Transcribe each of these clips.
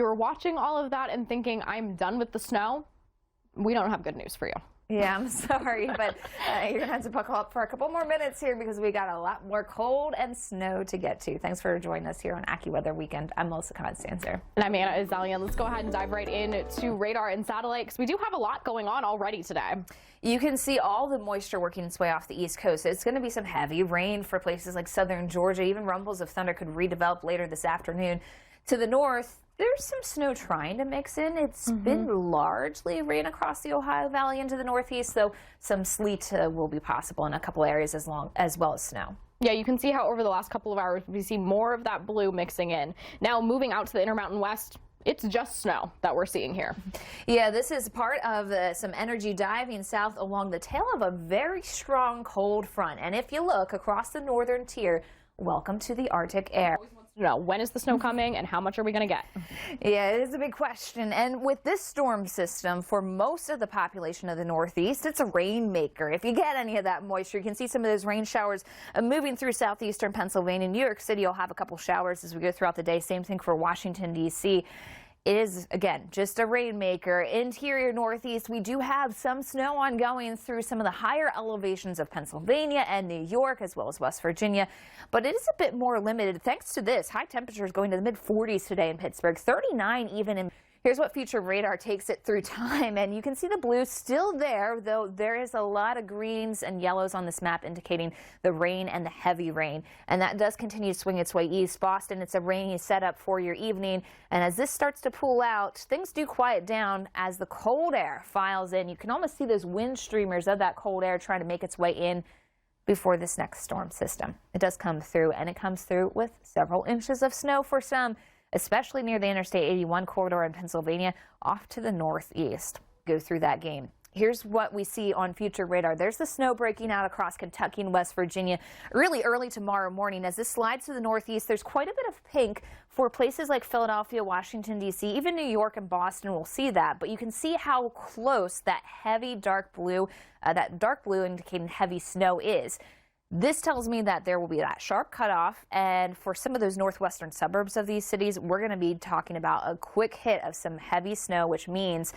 You were watching all of that and thinking, I'm done with the snow. We don't have good news for you. Yeah, I'm sorry, but you're going to have to buckle up for a couple more minutes here because we got a lot more cold and snow to get to. Thanks for joining us here on AccuWeather Weekend. I'm Melissa Constanzer. And I'm Anna Azallion. Let's go ahead and dive right into radar and satellite because we do have a lot going on already today. You can see all the moisture working its way off the East Coast. It's going to be some heavy rain for places like southern Georgia. Even rumbles of thunder could redevelop later this afternoon. To the north, there's some snow trying to mix in. It's been largely rain across the Ohio Valley into the northeast, though some sleet will be possible in a couple areas as well as snow. Yeah, you can see how over the last couple of hours we see more of that blue mixing in. Now moving out to the Intermountain West, it's just snow that we're seeing here. Yeah, this is part of some energy diving south along the tail of a very strong cold front. And if you look across the northern tier, welcome to the Arctic air. No, when is the snow coming and how much are we going to get? Yeah, it is a big question. And with this storm system, for most of the population of the Northeast, it's a rainmaker. If you get any of that moisture, you can see some of those rain showers moving through southeastern Pennsylvania. New York City will have a couple showers as we go throughout the day. Same thing for Washington, D.C. It is, again, just a rainmaker. Interior Northeast, we do have some snow ongoing through some of the higher elevations of Pennsylvania and New York, as well as West Virginia. But it is a bit more limited thanks to this. High temperatures going to the mid-40s today in Pittsburgh, 39 even in. Here's what future radar takes it through time, and you can see the blue still there, though there is a lot of greens and yellows on this map indicating the rain and the heavy rain. And that does continue to swing its way east. Boston, it's a rainy setup for your evening. And as this starts to pull out, things do quiet down as the cold air files in. You can almost see those wind streamers of that cold air trying to make its way in before this next storm system. It does come through, and it comes through with several inches of snow for some, especially near the Interstate 81 corridor in Pennsylvania, off to the northeast. Go through that game. Here's what we see on future radar. There's the snow breaking out across Kentucky and West Virginia really early tomorrow morning. As this slides to the northeast, there's quite a bit of pink for places like Philadelphia, Washington, D.C., even New York and Boston will see that. But you can see how close that heavy dark blue indicating heavy snow is. This tells me that there will be that sharp cutoff, and for some of those northwestern suburbs of these cities, we're going to be talking about a quick hit of some heavy snow, which means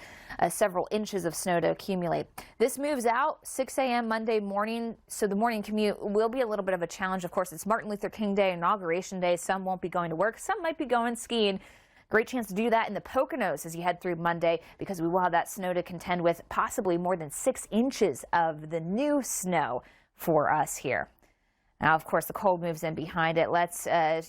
several inches of snow to accumulate. This moves out 6 a.m. Monday morning, so the morning commute will be a little bit of a challenge. Of course, it's Martin Luther King Day, Inauguration Day. Some won't be going to work. Some might be going skiing. Great chance to do that in the Poconos as you head through Monday, because we will have that snow to contend with, possibly more than 6 inches of the new snow for us here. Now, of course, the cold moves in behind it. Let's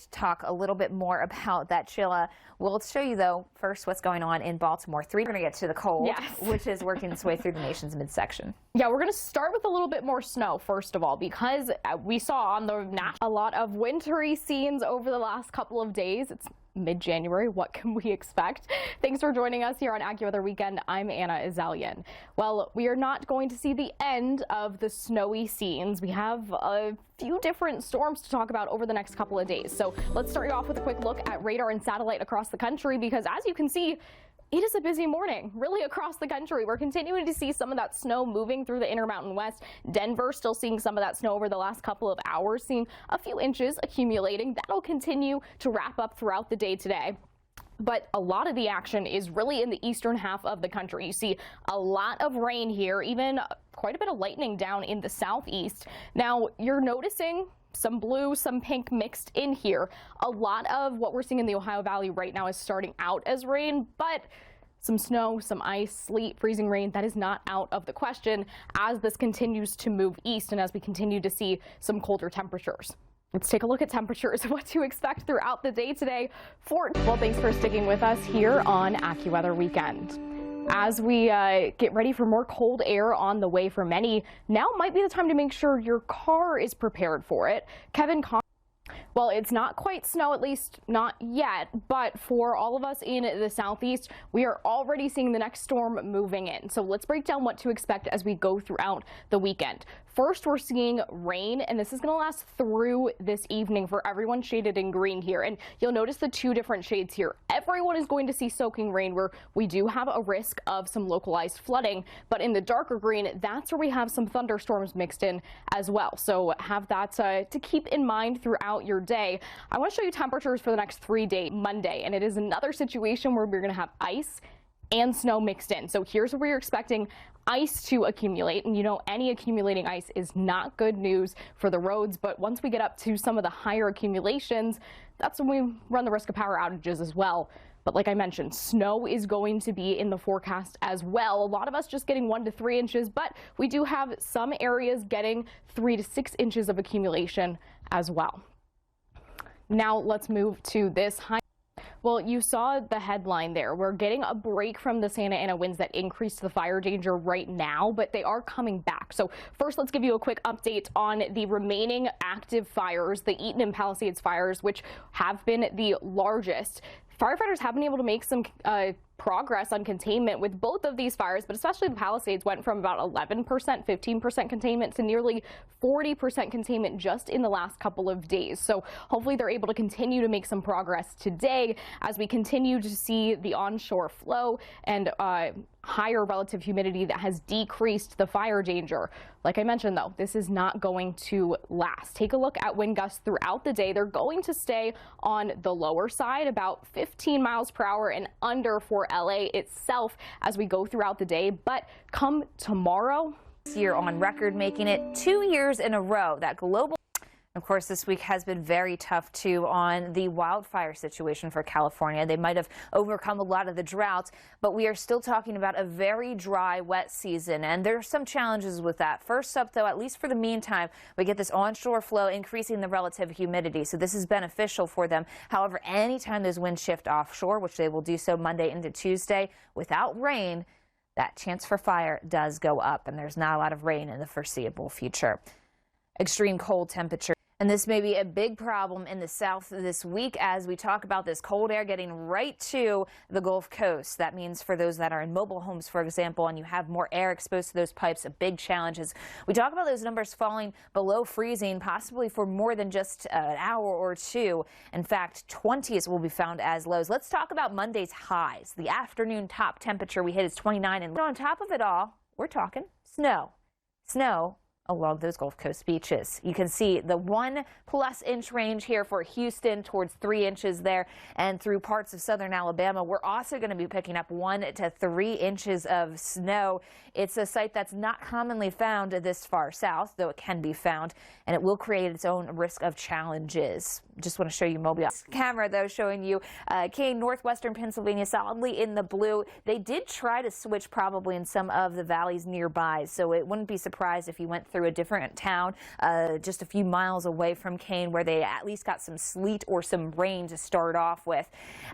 talk a little bit more about that chill. We'll show you, though, first what's going on in Baltimore. We're going to get to the cold, yes, which is working its way through the nation's midsection. Yeah, we're going to start with a little bit more snow, first of all, because we saw on the map a lot of wintry scenes over the last couple of days. It's mid-January. What can we expect? Thanks for joining us here on AccuWeather Weekend. I'm Anna Azallion. Well, we are not going to see the end of the snowy scenes. We have a few different storms to talk about over the next couple of days. So let's start you off with a quick look at radar and satellite across the country, because as you can see, it is a busy morning, really across the country. We're continuing to see some of that snow moving through the Intermountain West. Denver still seeing some of that snow over the last couple of hours, seeing a few inches accumulating. That'll continue to wrap up throughout the day today. But a lot of the action is really in the eastern half of the country. You see a lot of rain here, even quite a bit of lightning down in the southeast. Now, you're noticing some blue, some pink mixed in here. A lot of what we're seeing in the Ohio Valley right now is starting out as rain, but some snow, some ice, sleet, freezing rain, that is not out of the question as this continues to move east and as we continue to see some colder temperatures. Let's take a look at temperatures and what to expect throughout the day today. Well, thanks for sticking with us here on AccuWeather Weekend. As we get ready for more cold air on the way for many, now might be the time to make sure your car is prepared for it. Well, it's not quite snow, at least not yet, but for all of us in the southeast, we are already seeing the next storm moving in. So let's break down what to expect as we go throughout the weekend. First, we're seeing rain, and this is going to last through this evening for everyone shaded in green here. And you'll notice the two different shades here. Everyone is going to see soaking rain where we do have a risk of some localized flooding. But in the darker green, that's where we have some thunderstorms mixed in as well. So have that to keep in mind throughout your day. I want to show you temperatures for the next 3 days, Monday, and it is another situation where we're going to have ice and snow mixed in. So here's where you're expecting ice to accumulate, and you know any accumulating ice is not good news for the roads, but once we get up to some of the higher accumulations, that's when we run the risk of power outages as well. But like I mentioned, snow is going to be in the forecast as well. A lot of us just getting 1 to 3 inches, but we do have some areas getting 3 to 6 inches of accumulation as well. Now let's move to this high. Well, you saw the headline there. We're getting a break from the Santa Ana winds that increased the fire danger right now, but they are coming back. So first, let's give you a quick update on the remaining active fires, the Eaton and Palisades fires, which have been the largest. Firefighters have been able to make some progress on containment with both of these fires, but especially the Palisades went from about 11%, 15% containment to nearly 40% containment just in the last couple of days. So hopefully they're able to continue to make some progress today as we continue to see the onshore flow and higher relative humidity that has decreased the fire danger. Like I mentioned, though, this is not going to last. Take a look at wind gusts throughout the day. They're going to stay on the lower side, about 15 miles per hour and under for LA itself as we go throughout the day. But come tomorrow, this year on record, making it 2 years in a row that global. Of course, this week has been very tough, too, on the wildfire situation for California. They might have overcome a lot of the droughts, but we are still talking about a very dry, wet season, and there are some challenges with that. First up, though, at least for the meantime, we get this onshore flow increasing the relative humidity, so this is beneficial for them. However, anytime those winds shift offshore, which they will do so Monday into Tuesday, without rain, that chance for fire does go up, and there's not a lot of rain in the foreseeable future. Extreme cold temperature. And this may be a big problem in the south this week as we talk about this cold air getting right to the Gulf Coast. That means for those that are in mobile homes, for example, and you have more air exposed to those pipes, a big challenge is we talk about those numbers falling below freezing, possibly for more than just an hour or two. In fact, 20s will be found as lows. Let's talk about Monday's highs. The afternoon top temperature we hit is 29, and on top of it all, we're talking snow. Snow along those Gulf Coast beaches. You can see the 1+ inch range here for Houston, towards 3 inches there, and through parts of southern Alabama. We're also going to be picking up 1 to 3 inches of snow. It's a site that's not commonly found this far south, though it can be found, and it will create its own risk of challenges. Just want to show you Mobile. This camera, though, showing you Kane, northwestern Pennsylvania, solidly in the blue. They did try to switch probably in some of the valleys nearby, so it wouldn't be surprised if you went through a different town just a few miles away from Kane where they at least got some sleet or some rain to start off with.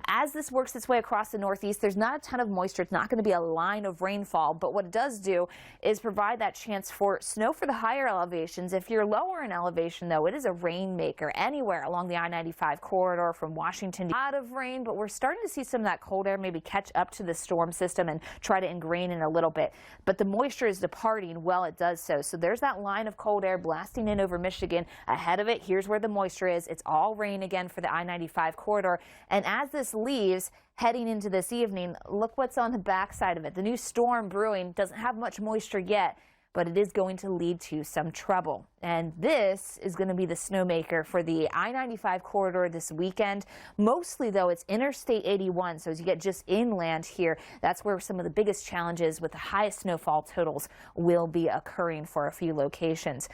As this works its way across the northeast, there's not a ton of moisture. It's not going to be a line of rainfall, but what it does do is provide that chance for snow for the higher elevations. If you're lower in elevation, though, it is a rainmaker anywhere along the I-95 corridor from Washington. A lot of rain, but we're starting to see some of that cold air maybe catch up to the storm system and try to ingrain in a little bit. But the moisture is departing while it does so. So there's that line of cold air blasting in over Michigan. Ahead of it, here's where the moisture is. It's all rain again for the I-95 corridor. And as this leaves, heading into this evening, look what's on the backside of it. The new storm brewing doesn't have much moisture yet, but it is going to lead to some trouble. And this is going to be the snowmaker for the I-95 corridor this weekend. Mostly, though, it's Interstate 81. So as you get just inland here, that's where some of the biggest challenges with the highest snowfall totals will be occurring for a few locations.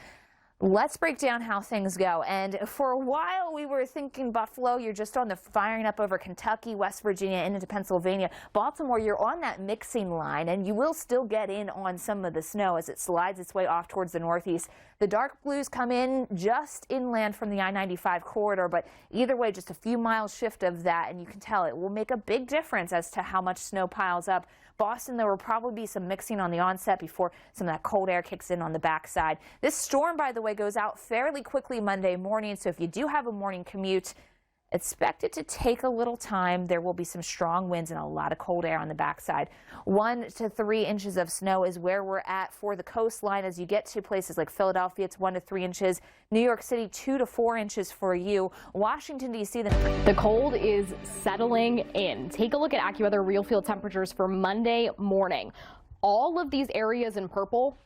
Let's break down how things go. And for a while, we were thinking Buffalo, you're just on the firing up over Kentucky, West Virginia, and into Pennsylvania. Baltimore, you're on that mixing line, and you will still get in on some of the snow as it slides its way off towards the northeast. The dark blues come in just inland from the I-95 corridor, but either way, just a few miles shift of that, and you can tell it will make a big difference as to how much snow piles up. Boston, there will probably be some mixing on the onset before some of that cold air kicks in on the backside. This storm, by the way, goes out fairly quickly Monday morning, so if you do have a morning commute, expect it to take a little time. There will be some strong winds and a lot of cold air on the backside. 1 to 3 inches of snow is where we're at for the coastline. As you get to places like Philadelphia, it's 1 to 3 inches. New York City, 2 to 4 inches for you. Washington, D.C. The cold is settling in. Take a look at AccuWeather real field temperatures for Monday morning. All of these areas in purple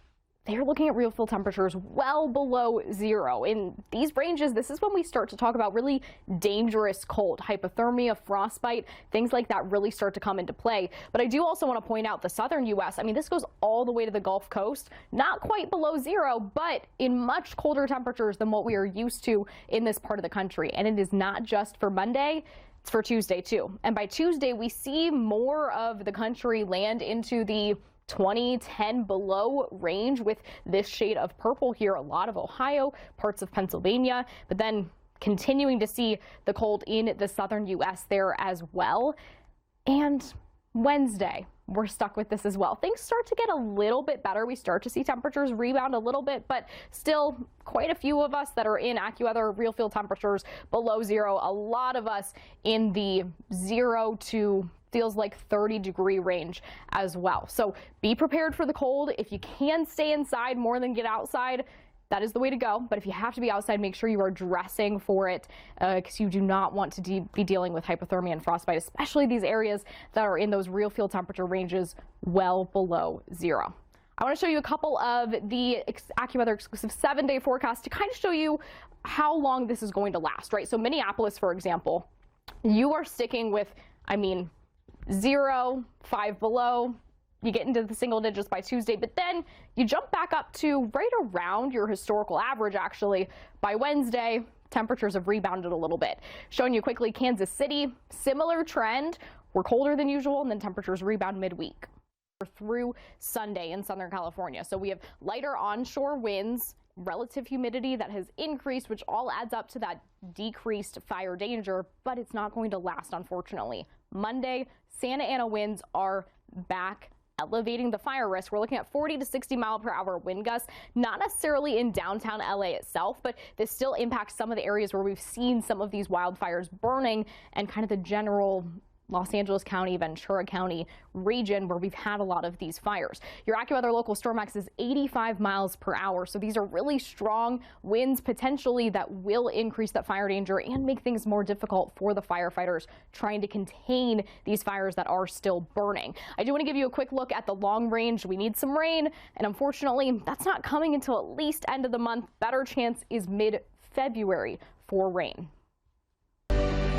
they're looking at real field temperatures well below zero. In these ranges, this is when we start to talk about really dangerous cold. Hypothermia, frostbite, things like that really start to come into play. But I do also want to point out the southern U.S. I mean, this goes all the way to the Gulf Coast, not quite below zero, but in much colder temperatures than what we are used to in this part of the country. And it is not just for Monday. It's for Tuesday, too. And by Tuesday, we see more of the country land into the 20, 10 below range with this shade of purple here. A lot of Ohio, parts of Pennsylvania, but then continuing to see the cold in the southern U.S. there as well. And Wednesday, we're stuck with this as well. Things start to get a little bit better. We start to see temperatures rebound a little bit, but still quite a few of us that are in AccuWeather real field temperatures below zero. A lot of us in the 0 to feels like 30-degree range as well. So be prepared for the cold. If you can stay inside more than get outside, that is the way to go. But if you have to be outside, make sure you are dressing for it because you do not want to be dealing with hypothermia and frostbite, especially these areas that are in those real field temperature ranges well below zero. I want to show you a couple of the AccuWeather exclusive 7-day forecast to kind of show you how long this is going to last, right? So Minneapolis, for example, you are sticking with, 0, 5 below. You get into the single digits by Tuesday, but then you jump back up to right around your historical average, actually. By Wednesday, temperatures have rebounded a little bit. Showing you quickly, Kansas City, similar trend. We're colder than usual, and then temperatures rebound midweek through Sunday in Southern California. So we have lighter onshore winds, relative humidity that has increased, which all adds up to that decreased fire danger, but it's not going to last, unfortunately. Monday, Santa Ana winds are back, elevating the fire risk. We're looking at 40 to 60 mile per hour wind gusts, not necessarily in downtown LA itself, but this still impacts some of the areas where we've seen some of these wildfires burning and kind of the general Los Angeles County, Ventura County region where we've had a lot of these fires. Your AccuWeather local storm max is 85 miles per hour. So these are really strong winds potentially that will increase that fire danger and make things more difficult for the firefighters trying to contain these fires that are still burning. I do want to give you a quick look at the long range. We need some rain, and unfortunately that's not coming until at least end of the month. Better chance is mid-February for rain.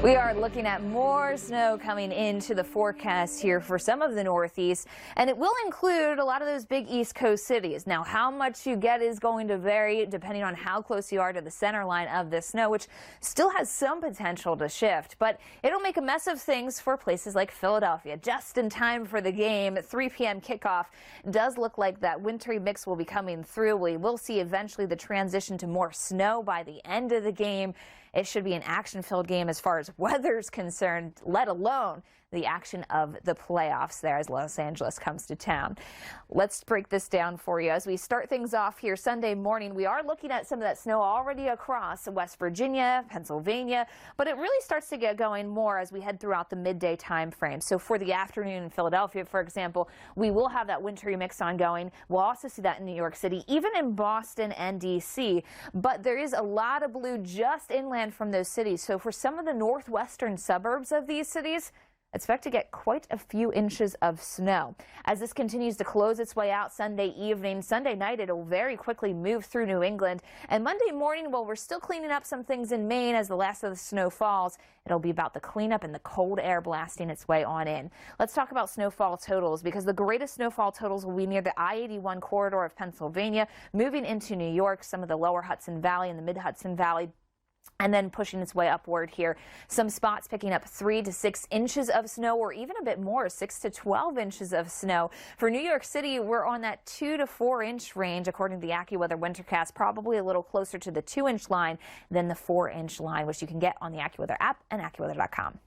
We are looking at more snow coming into the forecast here for some of the Northeast, and it will include a lot of those big East Coast cities. Now, how much you get is going to vary depending on how close you are to the center line of the snow, which still has some potential to shift, but it'll make a mess of things for places like Philadelphia. Just in time for the game, 3 p.m. kickoff does look like that wintry mix will be coming through. We will see eventually the transition to more snow by the end of the game. It should be an action-filled game as far as weather's concerned, let alone the action of the playoffs there as Los Angeles comes to town. Let's break this down for you. As we start things off here Sunday morning, we are looking at some of that snow already across West Virginia, Pennsylvania, but it really starts to get going more as we head throughout the midday time frame. So for the afternoon in Philadelphia, for example, we will have that wintry mix ongoing. We'll also see that in New York City, even in Boston and D.C., but there is a lot of blue just inland from those cities. So for some of the northwestern suburbs of these cities, expect to get quite a few inches of snow. As this continues to close its way out Sunday evening, Sunday night it'll very quickly move through New England. And Monday morning, while we're still cleaning up some things in Maine as the last of the snow falls, it'll be about the cleanup and the cold air blasting its way on in. Let's talk about snowfall totals, because the greatest snowfall totals will be near the I-81 corridor of Pennsylvania, moving into New York, some of the lower Hudson Valley and the mid-Hudson Valley, and then pushing its way upward here. Some spots picking up 3 to 6 inches of snow, or even a bit more, 6 to 12 inches of snow. For New York City, we're on that 2 to 4 inch range, according to the AccuWeather Wintercast, probably a little closer to the 2 inch line than the 4 inch line, which you can get on the AccuWeather app and AccuWeather.com.